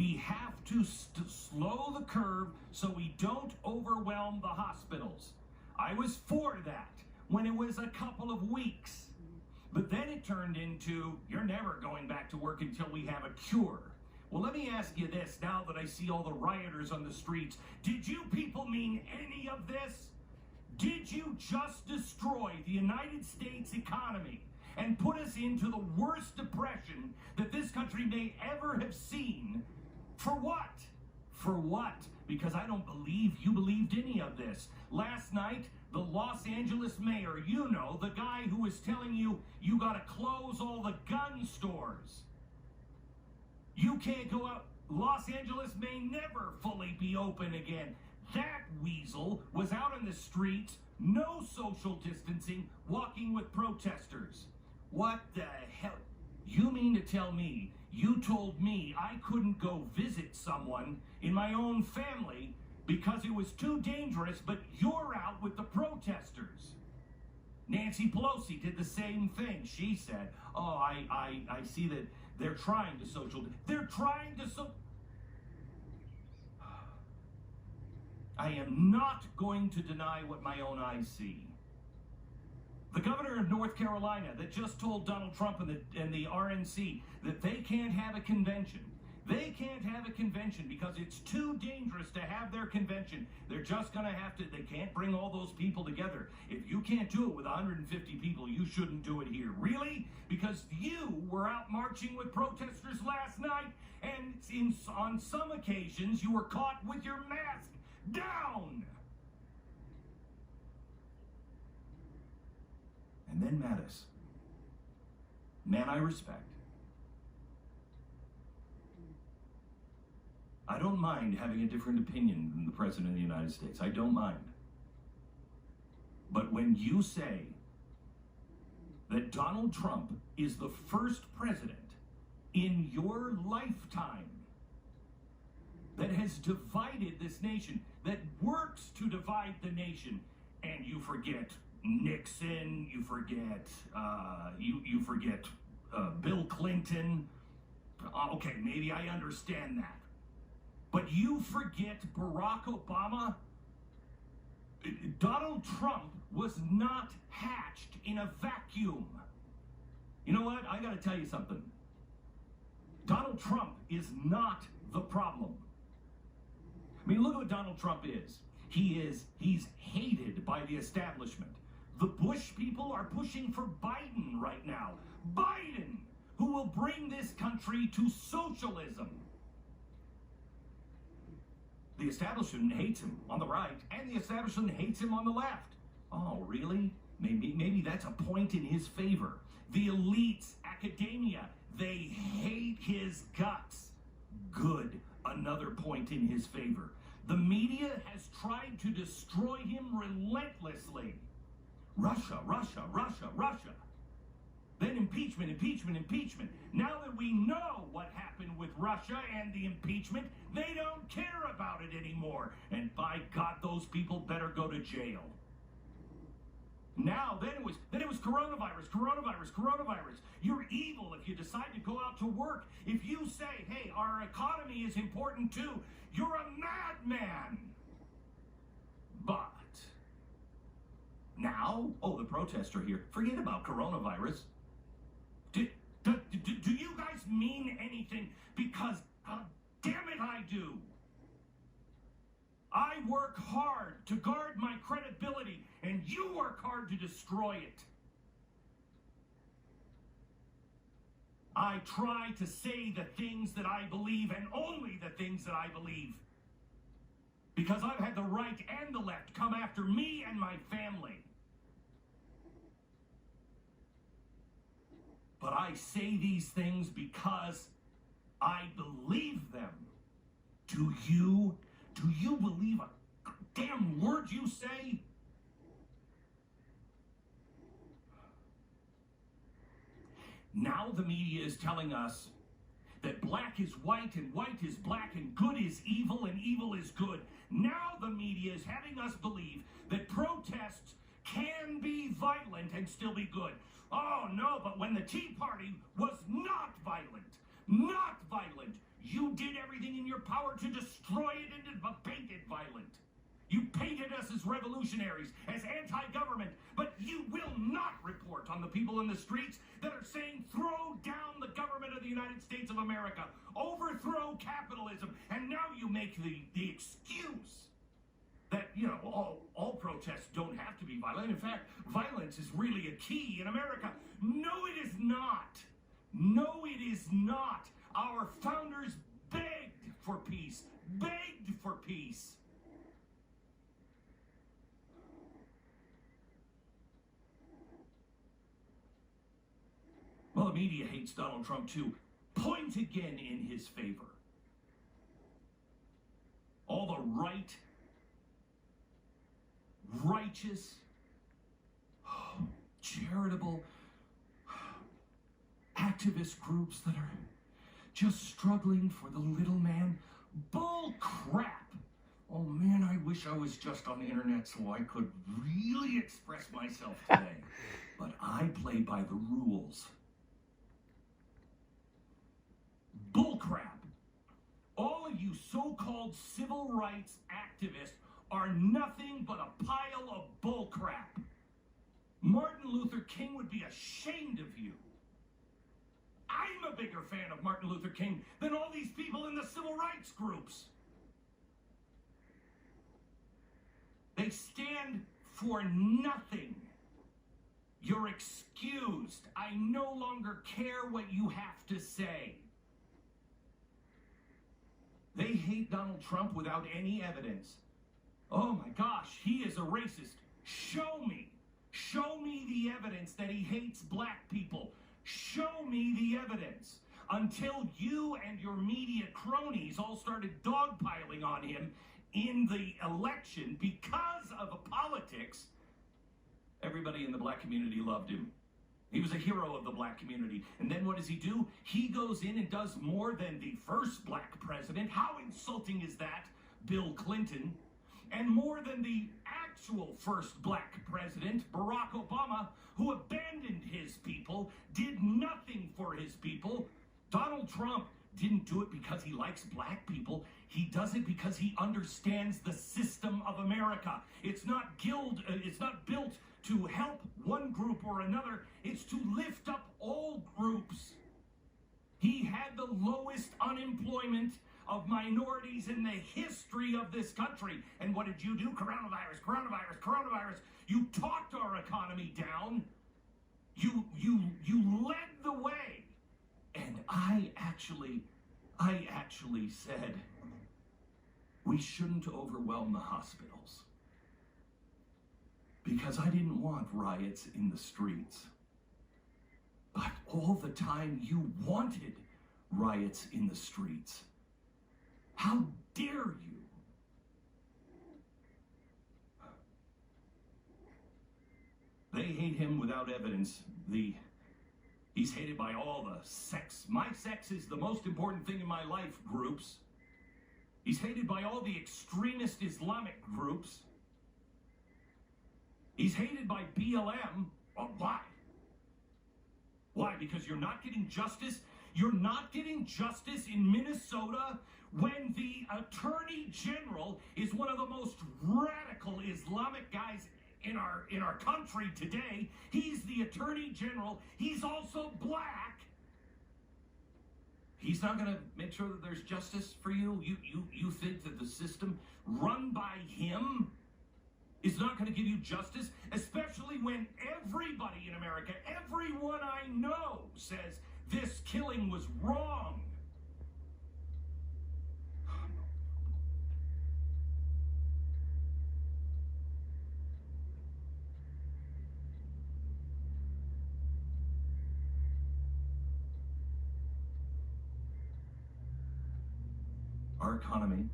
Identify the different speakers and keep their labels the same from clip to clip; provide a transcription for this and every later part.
Speaker 1: We have to slow the curve so we don't overwhelm the hospitals. I was for that when it was a couple of weeks. But then it turned into, you're never going back to work until we have a cure. Well, let me ask you this, now that I see all the rioters on the streets. Did you people mean any of this? Did you just destroy the United States economy and put us into the worst depression that this country may ever have seen? For what? For what? Because I don't believe you believed any of this. Last night, the Los Angeles mayor, you know, the guy who was telling you you gotta close all the gun stores. You can't go out. Los Angeles may never fully be open again. That weasel was out on the streets, no social distancing, walking with protesters. What the hell? You mean to tell me you told me I couldn't go visit someone in my own family because it was too dangerous, but you're out with the protesters? Nancy Pelosi did the same thing. She said, oh, I see that they're trying to social... They're trying to... I am not going to deny what my own eyes see. The governor of North Carolina that just told Donald Trump and the RNC that they can't have a convention. They can't have a convention because it's too dangerous to have their convention. They're just going to have to, they can't bring all those people together. If you can't do it with 150 people, you shouldn't do it here. Really? Because you were out marching with protesters last night, and on some occasions you were caught with your mask down. And then Mattis, man I respect. I don't mind having a different opinion than the President of the United States. I don't mind. But when you say that Donald Trump is the first president in your lifetime that has divided this nation, that works to divide the nation, and you forget Nixon, you forget Bill Clinton. Okay, maybe I understand that. But you forget Barack Obama. Donald Trump was not hatched in a vacuum. You know what? I got to tell you something. Donald Trump is not the problem. I mean, look at what Donald Trump is. He's hated by the establishment. The Bush people are pushing for Biden right now. Biden, who will bring this country to socialism. The establishment hates him on the right, and the establishment hates him on the left. Oh, really? Maybe that's a point in his favor. The elites, academia, they hate his guts. Good. Another point in his favor. The media has tried to destroy him relentlessly. Russia, Russia, Russia, Russia. Then impeachment, impeachment, impeachment. Now that we know what happened with Russia and the impeachment, they don't care about it anymore. And by God, those people better go to jail. Now, then it was coronavirus, coronavirus, coronavirus. You're evil if you decide to go out to work. If you say, hey, our economy is important too, you're a madman. But now, oh, the protests are here. Forget about coronavirus. Do you guys mean anything? Because, damn it, I do. I work hard to guard my credibility, and you work hard to destroy it. I try to say the things that I believe, and only the things that I believe. Because I've had the right and the left come after me and my family. But I say these things because I believe them. Do you believe a damn word you say? Now the media is telling us that black is white and white is black and good is evil and evil is good. Now the media is having us believe that protests can be violent and still be good. Oh no, but when the Tea Party was not violent, You did everything in your power to destroy it and to make it violent. You painted us as revolutionaries, as anti-government, but you will not report on the people in the streets that are saying, throw down the government of the United States of America, overthrow capitalism, and now you make the excuse that, all protests don't have to be violent. In fact, violence is really a key in America. No, it is not. No, it is not. Our founders begged for peace, begged for peace. Well, the media hates Donald Trump too. Point again in his favor. All the right, righteous, charitable, activist groups that are just struggling for the little man. Bull crap. Oh man, I wish I was just on the internet so I could really express myself today. But I play by the rules. Bullcrap. All of you so-called civil rights activists are nothing but a pile of bullcrap. Martin Luther King would be ashamed of you. I'm a bigger fan of Martin Luther King than all these people in the civil rights groups. They stand for nothing. You're excused. I no longer care what you have to say. They hate Donald Trump without any evidence. Oh my gosh, he is a racist. Show me. Show me the evidence that he hates black people. Show me the evidence. Until you and your media cronies all started dogpiling on him in the election because of politics, everybody in the black community loved him. He was a hero of the black community. And then what does he do? He goes in and does more than the first black president. How insulting is that? Bill Clinton. And more than the actual first black president, Barack Obama, who abandoned his people, did nothing for his people. Donald Trump didn't do it because he likes black people. He does it because he understands the system of America. It's not built to help one group or another. It's to lift up all groups. He had the lowest unemployment of minorities in the history of this country. And what did you do? Coronavirus, coronavirus, coronavirus. You talked our economy down. You led the way. And I actually said we shouldn't overwhelm the hospitals, because I didn't want riots in the streets. But all the time you wanted riots in the streets. How dare you? They hate him without evidence. He's hated by all the sex. My sex is the most important thing in my life groups. He's hated by all the extremist Islamic groups. He's hated by BLM. Oh, why? Why? Because you're not getting justice? You're not getting justice in Minnesota when the Attorney General is one of the most radical Islamic guys in our country today. He's the Attorney General. He's also black. He's not going to make sure that there's justice for you? You think that the system run by him is not going to give you justice, especially when everybody in America, everyone I know, says this killing was wrong. Our economy,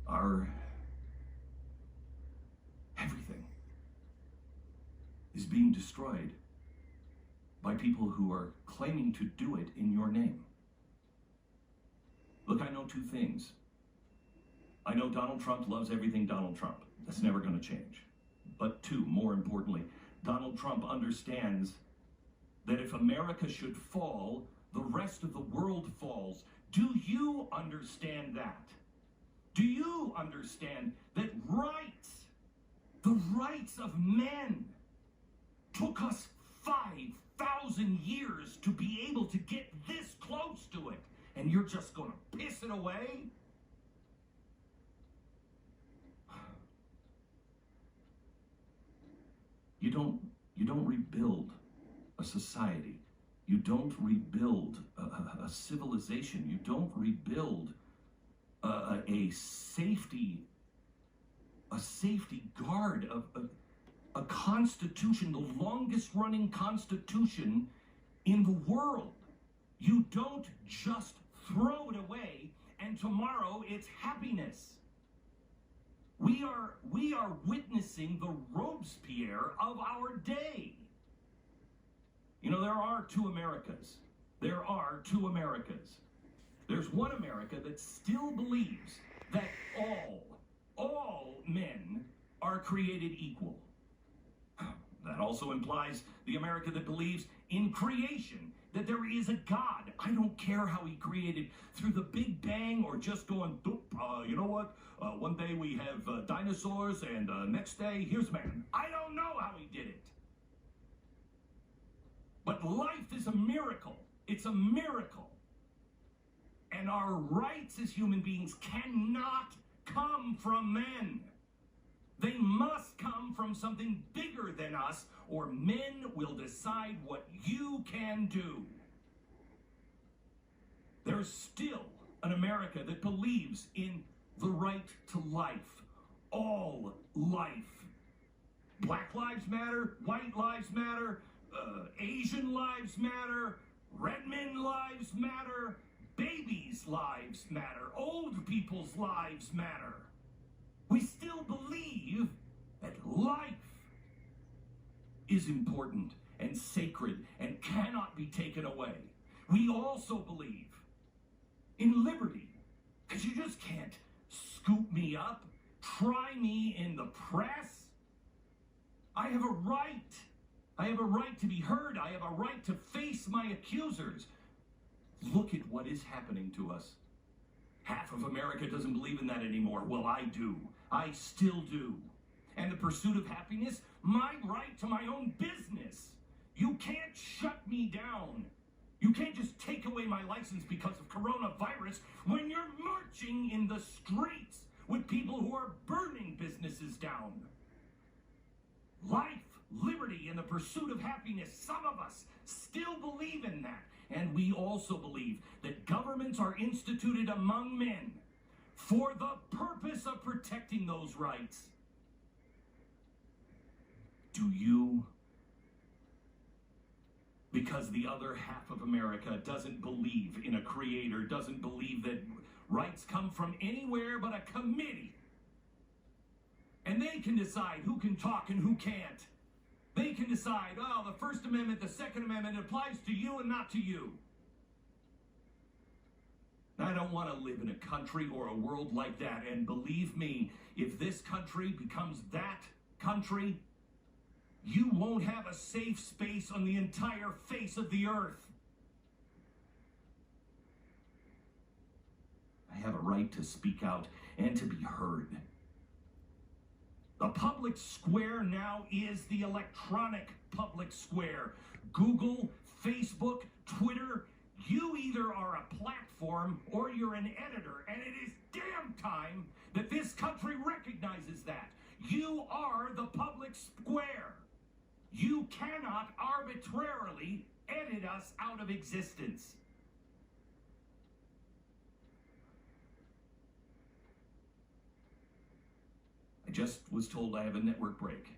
Speaker 1: our everything is being destroyed by people who are claiming to do it in your name. Look, I know two things. I know Donald Trump loves everything Donald Trump. That's never going to change. But two, more importantly, Donald Trump understands that if America should fall, the rest of the world falls. Do you understand that? Do you understand that rights, the rights of men, took us 5,000 years to be able to get this close to it, and you're just going to piss it away? You don't rebuild a society. You don't rebuild a civilization. You don't rebuild a safety guard of a constitution, the longest running constitution in the world. You don't just throw it away and tomorrow it's happiness. We are witnessing the Robespierre of our day. You know, there are two Americas. There are two Americas. There's one America that still believes that all men are created equal. That also implies the America that believes in creation, that there is a God. I don't care how he created through the Big Bang or just going, you know what? One day we have dinosaurs and next day here's man. I don't know how he did it. But life is a miracle. It's a miracle. And our rights as human beings cannot come from men. They must come from something bigger than us, or men will decide what you can do. There's still an America that believes in the right to life, all life. Black lives matter, white lives matter, Asian lives matter, red men lives matter, babies' lives matter, old people's lives matter. We still believe that life is important and sacred and cannot be taken away. We also believe in liberty, because you just can't scoop me up, try me in the press. I have a right. I have a right to be heard. I have a right to face my accusers. Look at what is happening to us. Half of America doesn't believe in that anymore. Well, I do. I still do. And the pursuit of happiness, my right to my own business. You can't shut me down. You can't just take away my license because of coronavirus when you're marching in the streets with people who are burning businesses down. Life, liberty, and the pursuit of happiness, some of us still believe in that. And we also believe that governments are instituted among men for the purpose of protecting those rights. Do you? Because the other half of America doesn't believe in a creator, doesn't believe that rights come from anywhere but a committee. And they can decide who can talk and who can't. They can decide, oh, the First Amendment, the Second Amendment applies to you and not to you. I don't want to live in a country or a world like that. And believe me, if this country becomes that country, you won't have a safe space on the entire face of the earth. I have a right to speak out and to be heard. The public square now is the electronic public square. Google, Facebook, Twitter, you either are a platform or you're an editor, and it is damn time that this country recognizes that. You are the public square. You cannot arbitrarily edit us out of existence. I just was told I have a network break.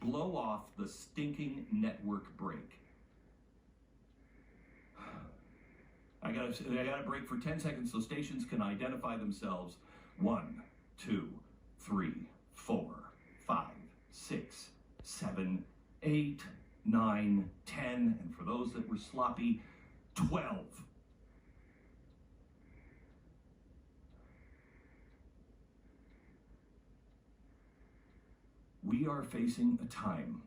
Speaker 1: Blow off the stinking network break. I got a break for 10 seconds so stations can identify themselves. 1, 2, 3, 4, 5, 6, 7, 8, 9, 10, and for those that were sloppy, 12. We are facing a time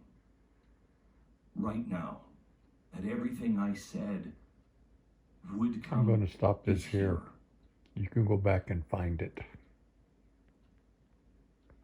Speaker 1: right now that everything I said would come.
Speaker 2: I'm going to stop this
Speaker 1: is
Speaker 2: here. You can go back and find it.